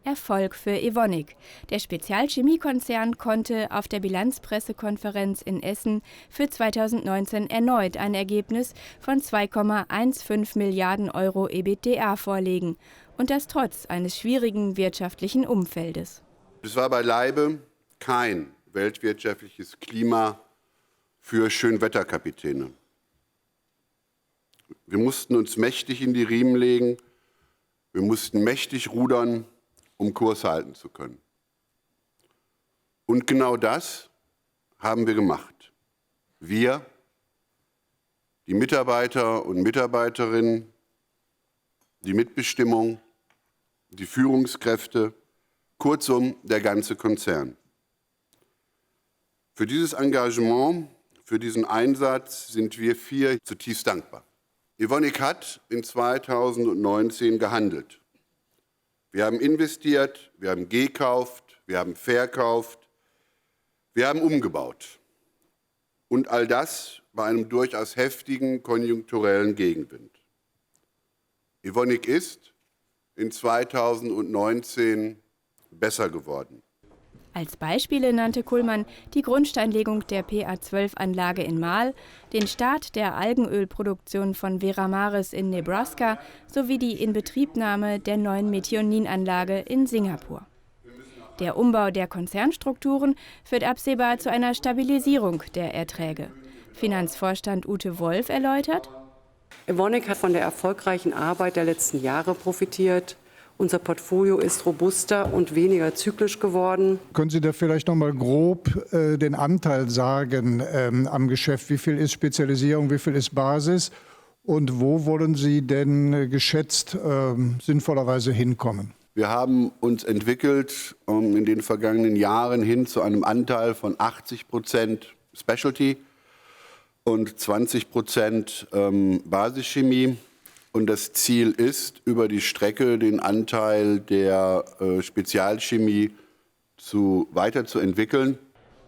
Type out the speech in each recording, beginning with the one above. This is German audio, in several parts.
Erfolg für Evonik. Der Spezialchemiekonzern konnte auf der Bilanzpressekonferenz in Essen für 2019 erneut ein Ergebnis von 2,15 Milliarden Euro EBITDA vorlegen. Und das trotz eines schwierigen wirtschaftlichen Umfeldes. Es war beileibe kein weltwirtschaftliches Klima für Schönwetterkapitäne. Wir mussten uns mächtig in die Riemen legen, wir mussten mächtig rudern, um Kurs halten zu können. Und genau das haben wir gemacht. Wir, die Mitarbeiter und Mitarbeiterinnen, die Mitbestimmung, die Führungskräfte, kurzum der ganze Konzern. Für dieses Engagement, für diesen Einsatz sind wir 4 zutiefst dankbar. Evonik hat in 2019 gehandelt. Wir haben investiert, wir haben gekauft, wir haben verkauft, wir haben umgebaut. Und all das bei einem durchaus heftigen konjunkturellen Gegenwind. Evonik ist in 2019 besser geworden. Als Beispiele nannte Kullmann die Grundsteinlegung der PA12-Anlage in Marl, den Start der Algenölproduktion von Veramaris in Nebraska sowie die Inbetriebnahme der neuen Methionin-Anlage in Singapur. Der Umbau der Konzernstrukturen führt absehbar zu einer Stabilisierung der Erträge. Finanzvorstand Ute Wolf erläutert: Evonik hat von der erfolgreichen Arbeit der letzten Jahre profitiert. Unser Portfolio ist robuster und weniger zyklisch geworden. Können Sie da vielleicht noch mal grob den Anteil sagen am Geschäft? Wie viel ist Spezialisierung, wie viel ist Basis? Und wo wollen Sie denn geschätzt sinnvollerweise hinkommen? Wir haben uns in den vergangenen Jahren hin zu einem Anteil von 80% Specialty und 20% Basischemie. Und das Ziel ist, über die Strecke den Anteil der Spezialchemie weiterzuentwickeln.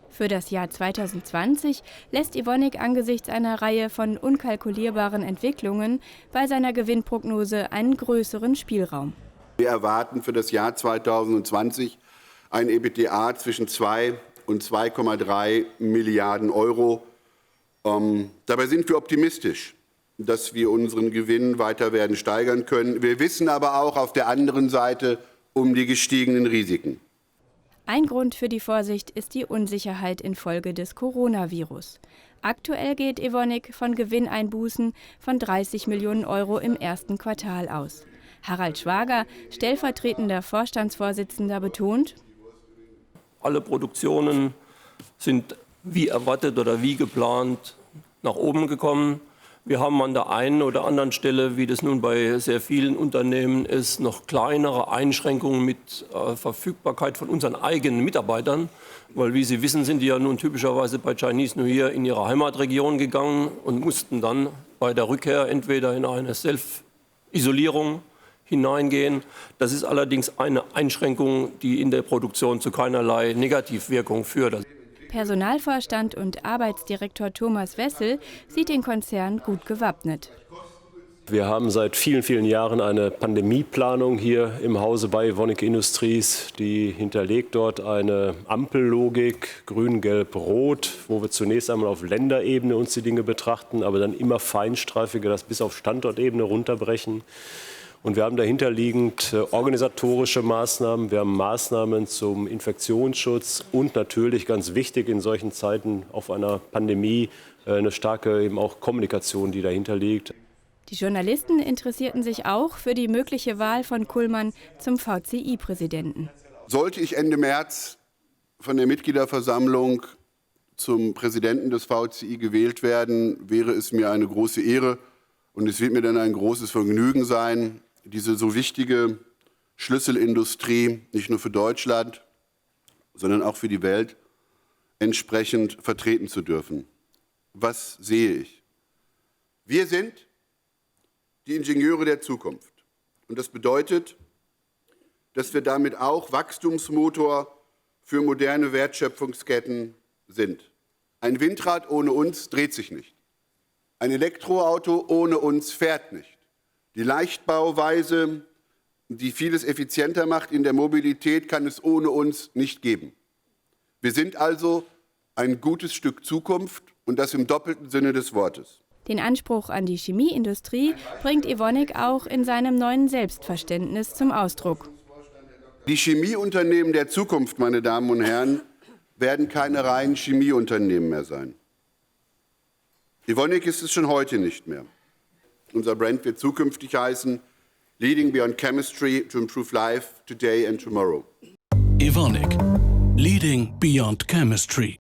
Für das Jahr 2020 lässt Evonik angesichts einer Reihe von unkalkulierbaren Entwicklungen bei seiner Gewinnprognose einen größeren Spielraum. Wir erwarten für das Jahr 2020 ein EBITDA zwischen 2 und 2,3 Milliarden Euro. Dabei sind wir optimistisch, dass wir unseren Gewinn weiter werden steigern können. Wir wissen aber auch auf der anderen Seite um die gestiegenen Risiken. Ein Grund für die Vorsicht ist die Unsicherheit infolge des Coronavirus. Aktuell geht Evonik von Gewinneinbußen von 30 Millionen Euro im ersten Quartal aus. Harald Schwager, stellvertretender Vorstandsvorsitzender, betont: Alle Produktionen sind wie erwartet oder wie geplant nach oben gekommen. Wir haben an der einen oder anderen Stelle, wie das nun bei sehr vielen Unternehmen ist, noch kleinere Einschränkungen mit Verfügbarkeit von unseren eigenen Mitarbeitern. Weil, wie Sie wissen, sind die ja nun typischerweise bei Chinese New Year in ihre Heimatregion gegangen und mussten dann bei der Rückkehr entweder in eine Self-Isolierung hineingehen. Das ist allerdings eine Einschränkung, die in der Produktion zu keinerlei Negativwirkung führt. Personalvorstand und Arbeitsdirektor Thomas Wessel sieht den Konzern gut gewappnet. Wir haben seit vielen, vielen Jahren eine Pandemieplanung hier im Hause bei Evonik Industries. Die hinterlegt dort eine Ampellogik, grün, gelb, rot, wo wir zunächst einmal auf Länderebene uns die Dinge betrachten, aber dann immer feinstreifiger das bis auf Standortebene runterbrechen. Und wir haben dahinterliegend organisatorische Maßnahmen, wir haben Maßnahmen zum Infektionsschutz und natürlich ganz wichtig in solchen Zeiten auf einer Pandemie eine starke eben auch Kommunikation, die dahinter liegt. Die Journalisten interessierten sich auch für die mögliche Wahl von Kullmann zum VCI-Präsidenten. Sollte ich Ende März von der Mitgliederversammlung zum Präsidenten des VCI gewählt werden, wäre es mir eine große Ehre und es wird mir dann ein großes Vergnügen sein, diese so wichtige Schlüsselindustrie nicht nur für Deutschland, sondern auch für die Welt entsprechend vertreten zu dürfen. Was sehe ich? Wir sind die Ingenieure der Zukunft. Und das bedeutet, dass wir damit auch Wachstumsmotor für moderne Wertschöpfungsketten sind. Ein Windrad ohne uns dreht sich nicht. Ein Elektroauto ohne uns fährt nicht. Die Leichtbauweise die vieles effizienter macht in der Mobilität, kann es ohne uns nicht geben. Wir sind also ein gutes Stück Zukunft und das im doppelten Sinne des Wortes. Den Anspruch an die Chemieindustrie bringt Evonik auch in seinem neuen Selbstverständnis zum Ausdruck. Die Chemieunternehmen der Zukunft, meine Damen und Herren, werden keine reinen Chemieunternehmen mehr sein. Evonik ist es schon heute nicht mehr. Unser Brand wird zukünftig heißen Leading Beyond Chemistry to Improve Life Today and Tomorrow. Evonik, Leading Beyond Chemistry.